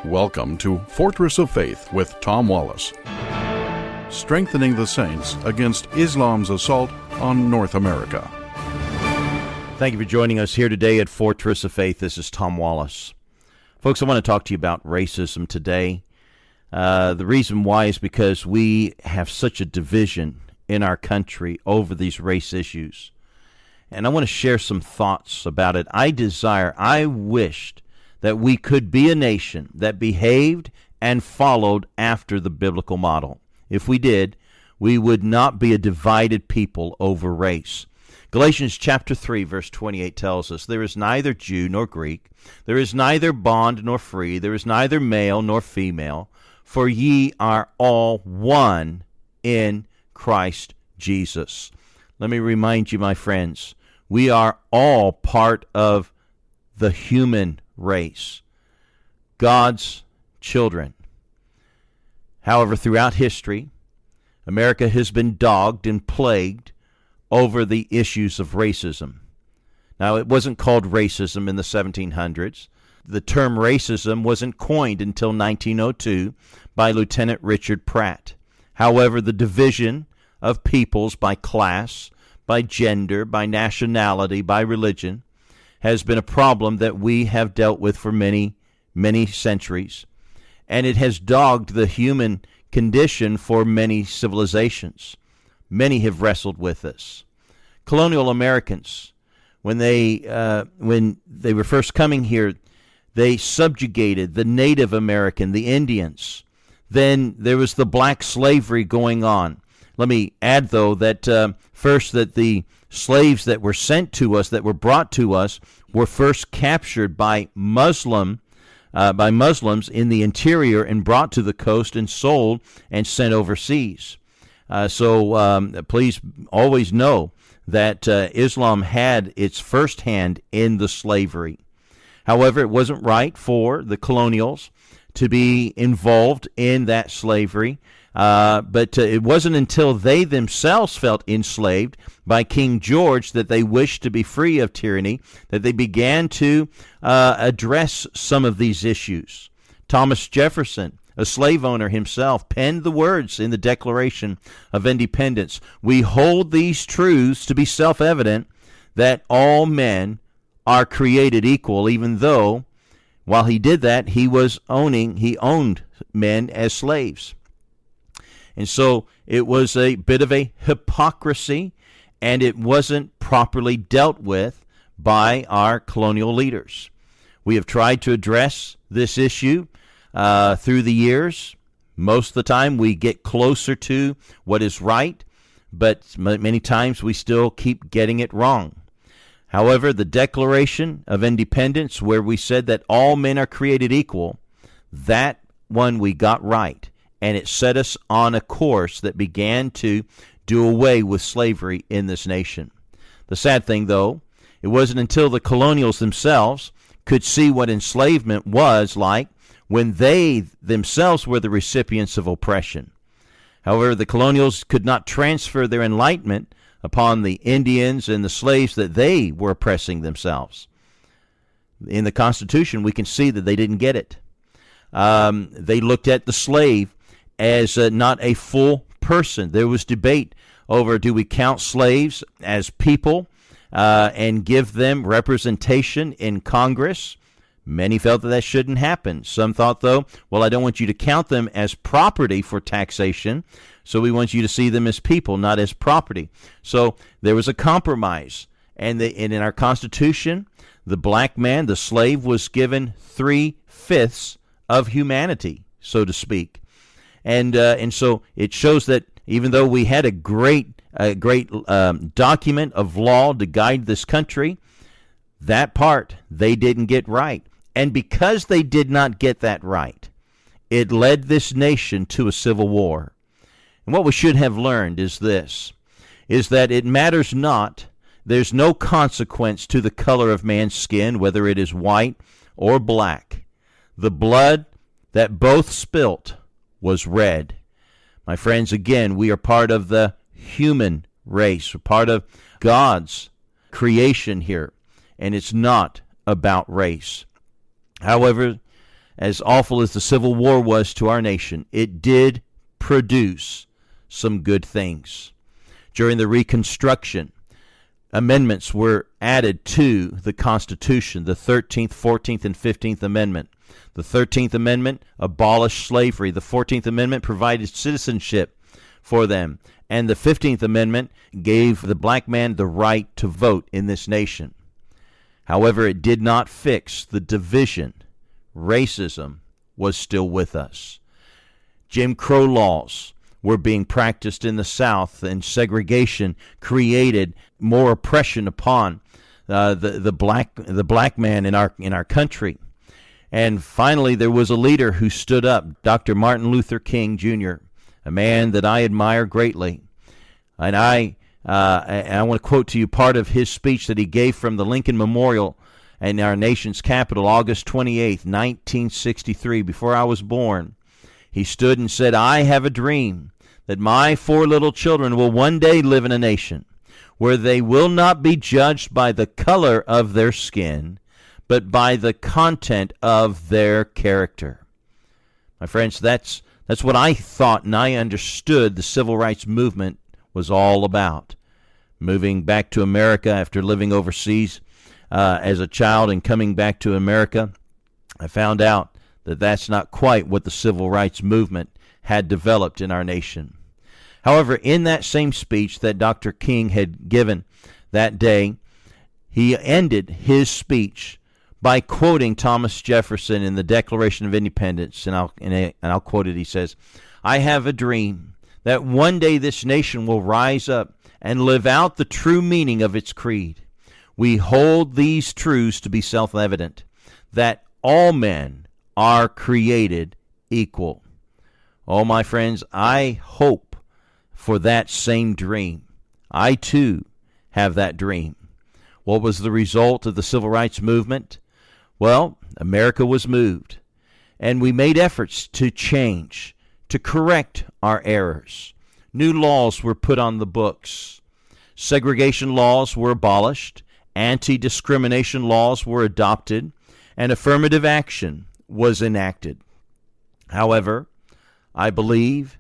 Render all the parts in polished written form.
Welcome to Fortress of Faith with Tom Wallace. Strengthening the saints against Islam's assault on North America. Thank you for joining us here today at Fortress of Faith. This is Tom Wallace. Folks, I want to talk to you about racism today. The reason why is because we have such a division in our country over these race issues. And I want to share some thoughts about it. I wished that we could be a nation that behaved and followed after the biblical model. If we did, we would not be a divided people over race. Galatians chapter 3, verse 28 tells us, "There is neither Jew nor Greek, there is neither bond nor free, there is neither male nor female, for ye are all one in Christ Jesus." Let me remind you, my friends, we are all part of the human race, God's children. However, throughout history, America has been dogged and plagued over the issues of racism. Now, it wasn't called racism in the 1700s. The term racism wasn't coined until 1902 by Lieutenant Richard Pratt. However, the division of peoples by class, by gender, by nationality, by religion, has been a problem that we have dealt with for many, many centuries. And it has dogged the human condition for many civilizations. Many have wrestled with this. Colonial Americans, when they were first coming here, they subjugated the Native American, the Indians. Then there was the black slavery going on. Let me add, though, that first that the slaves that were sent to us, that were brought to us, were first captured by Muslims in the interior and brought to the coast and sold and sent overseas. So please always know that Islam had its first hand in the slavery. However, it wasn't right for the colonials to be involved in that slavery. But it wasn't until they themselves felt enslaved by King George that they wished to be free of tyranny, that they began to address some of these issues. Thomas Jefferson, a slave owner himself, penned the words in the Declaration of Independence, "We hold these truths to be self-evident, that all men are created equal," even though, while he did that, he owned men as slaves. And so it was a bit of a hypocrisy, and it wasn't properly dealt with by our colonial leaders. We have tried to address this issue through the years. Most of the time we get closer to what is right, but many times we still keep getting it wrong. However, the Declaration of Independence, where we said that all men are created equal, that one we got right. And it set us on a course that began to do away with slavery in this nation. The sad thing, though, it wasn't until the colonials themselves could see what enslavement was like when they themselves were the recipients of oppression. However, the colonials could not transfer their enlightenment upon the Indians and the slaves that they were oppressing themselves. In the Constitution, we can see that they didn't get it. They looked at the slave as not a full person. There was debate over, do we count slaves as people and give them representation in Congress? Many felt that that shouldn't happen. Some thought, though, well, I don't want you to count them as property for taxation, so we want you to see them as people, not as property. So there was a compromise. And in our Constitution, the black man, the slave, was given 3/5 of humanity, so to speak. And so it shows that even though we had a great document of law to guide this country, that part they didn't get right. And because they did not get that right, it led this nation to a civil war. And what we should have learned is this, is that it matters not, there's no consequence to the color of man's skin, whether it is white or black. The blood that both spilt was red. My friends, again, we are part of the human race. We're part of God's creation here, and it's not about race. However, as awful as the Civil War was to our nation, it did produce some good things. During the Reconstruction, amendments were added to the Constitution, the 13th, 14th, and 15th Amendment. The 13th Amendment abolished slavery. The 14th Amendment provided citizenship for them. And the 15th Amendment gave the black man the right to vote in this nation. However, it did not fix the division. Racism was still with us. Jim Crow laws were being practiced in the South, and segregation created more oppression upon the black man in our country. And finally, there was a leader who stood up, Dr. Martin Luther King Jr., a man that I admire greatly. And I want to quote to you part of his speech that he gave from the Lincoln Memorial in our nation's capital, August 28th, 1963, before I was born. He stood and said, "I have a dream that my 4 little children will one day live in a nation where they will not be judged by the color of their skin, but by the content of their character." My friends, that's what I thought and I understood the civil rights movement was all about. Moving back to America after living overseas as a child and coming back to America, I found out that that's not quite what the civil rights movement had developed in our nation. However, in that same speech that Dr. King had given that day, he ended his speech by quoting Thomas Jefferson in the Declaration of Independence, and I'll quote it. He says, "I have a dream that one day this nation will rise up and live out the true meaning of its creed. We hold these truths to be self-evident, that all men are created equal." Oh, my friends, I hope for that same dream. I, too, have that dream. What was the result of the civil rights movement? Well, America was moved, and we made efforts to change, to correct our errors. New laws were put on the books. Segregation laws were abolished. Anti-discrimination laws were adopted, and affirmative action was enacted. However, I believe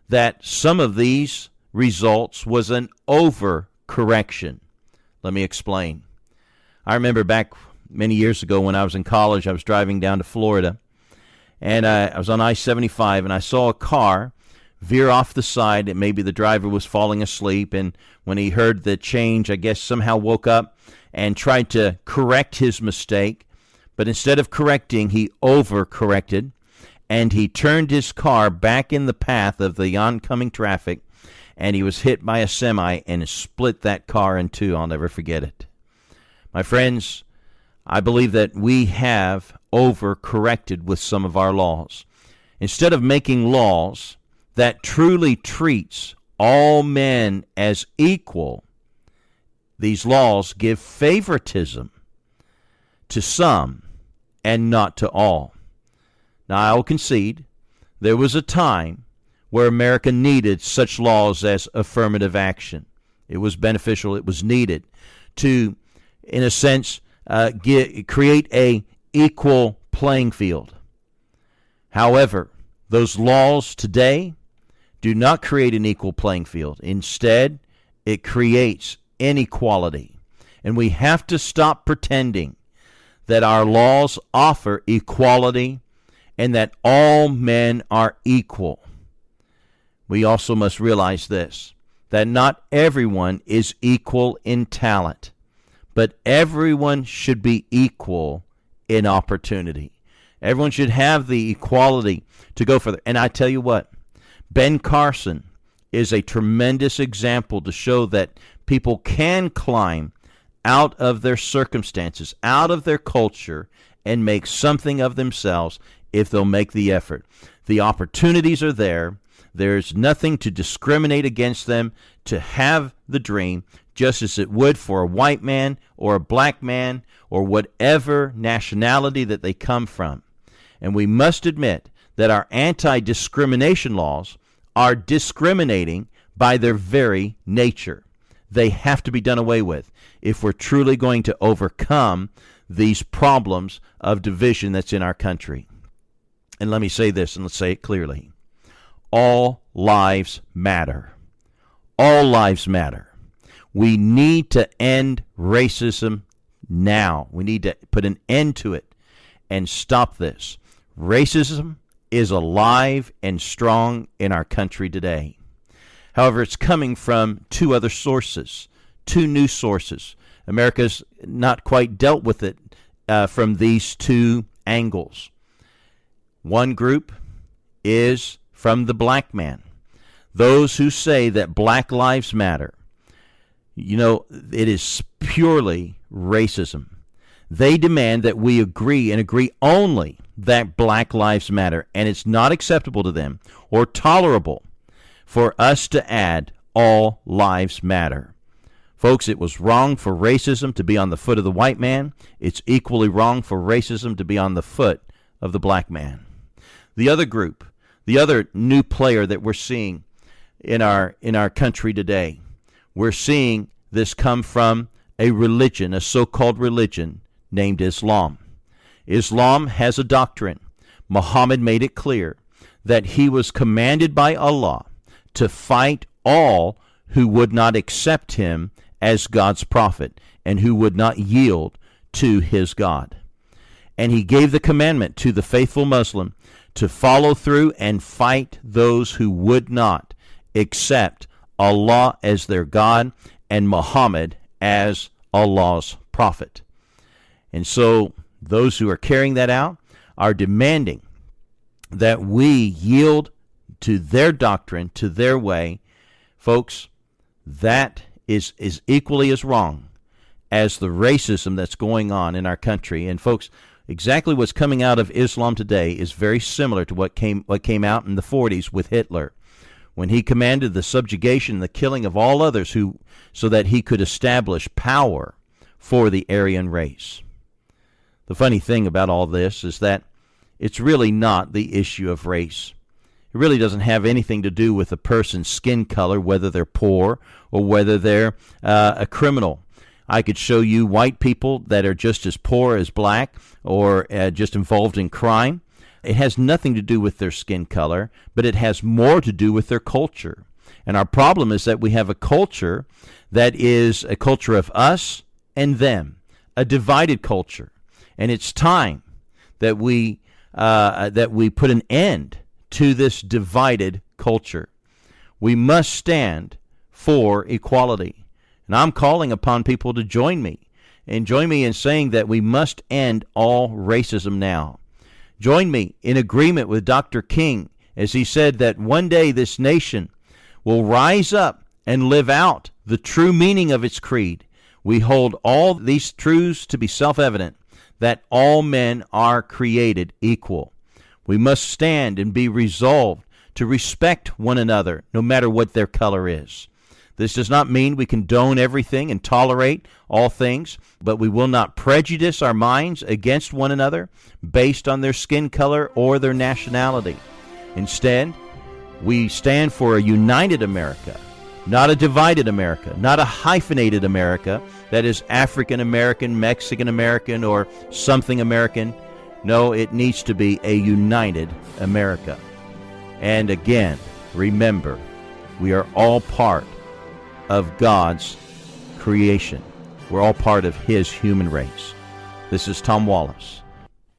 that some of these results was an overcorrection. Let me explain. I remember back many years ago when I was in college, I was driving down to Florida, and I was on I-75, and I saw a car veer off the side, and maybe the driver was falling asleep, and when he heard the change, I guess somehow woke up and tried to correct his mistake, but instead of correcting, he overcorrected, and he turned his car back in the path of the oncoming traffic, and he was hit by a semi and split that car in two. I'll never forget it. My friends, I believe that we have overcorrected with some of our laws. Instead of making laws that truly treats all men as equal, these laws give favoritism to some and not to all. Now, I will concede there was a time where America needed such laws as affirmative action. It was beneficial. It was needed to, in a sense, create a equal playing field. However, those laws today do not create an equal playing field. Instead, it creates inequality. And we have to stop pretending that our laws offer equality and that all men are equal. We also must realize this, that not everyone is equal in talent, but everyone should be equal in opportunity. Everyone should have the equality to go further. And I tell you what, Ben Carson is a tremendous example to show that people can climb out of their circumstances, out of their culture, and make something of themselves if they'll make the effort. The opportunities are there. There's nothing to discriminate against them to have the dream, just as it would for a white man or a black man or whatever nationality that they come from. And we must admit that our anti-discrimination laws are discriminating by their very nature. They have to be done away with if we're truly going to overcome these problems of division that's in our country. And let me say this, and let's say it clearly. All lives matter. All lives matter. We need to end racism now. We need to put an end to it and stop this. Racism is alive and strong in our country today. However, it's coming from two other sources, two new sources. America's not quite dealt with it from these two angles. One group is from the black man, those who say that black lives matter. You know, it is purely racism. They demand that we agree and agree only that black lives matter, and it's not acceptable to them or tolerable for us to add all lives matter. Folks, it was wrong for racism to be on the foot of the white man. It's equally wrong for racism to be on the foot of the black man. The other group, the other new player that we're seeing in our country today, we're seeing this come from a religion, a so-called religion named Islam. Islam has a doctrine. Muhammad made it clear that he was commanded by Allah to fight all who would not accept him as God's prophet and who would not yield to his God. And he gave the commandment to the faithful Muslim to follow through and fight those who would not accept Allah as their God and Muhammad as Allah's prophet. And so those who are carrying that out are demanding that we yield to their doctrine, to their way. Folks, that is equally as wrong as the racism that's going on in our country. And folks, exactly what's coming out of Islam today is very similar to what came out in the 40s with Hitler, when he commanded the subjugation and the killing of all others so that he could establish power for the Aryan race. The funny thing about all this is that it's really not the issue of race. It really doesn't have anything to do with a person's skin color, whether they're poor or whether they're a criminal. I could show you white people that are just as poor as black or just involved in crime. It has nothing to do with their skin color, but it has more to do with their culture. And our problem is that we have a culture that is a culture of us and them, a divided culture. And it's time that we put an end to this divided culture. We must stand for equality. And I'm calling upon people to join me in saying that we must end all racism now. Join me in agreement with Dr. King as he said that one day this nation will rise up and live out the true meaning of its creed. We hold all these truths to be self-evident, that all men are created equal. We must stand and be resolved to respect one another, no matter what their color is. This does not mean we condone everything and tolerate all things, but we will not prejudice our minds against one another based on their skin color or their nationality. Instead, we stand for a united America, not a divided America, not a hyphenated America that is African American, Mexican American, or something American. No, it needs to be a united America. And again, remember, we are all part of God's creation. We're all part of His human race. This is Tom Wallace.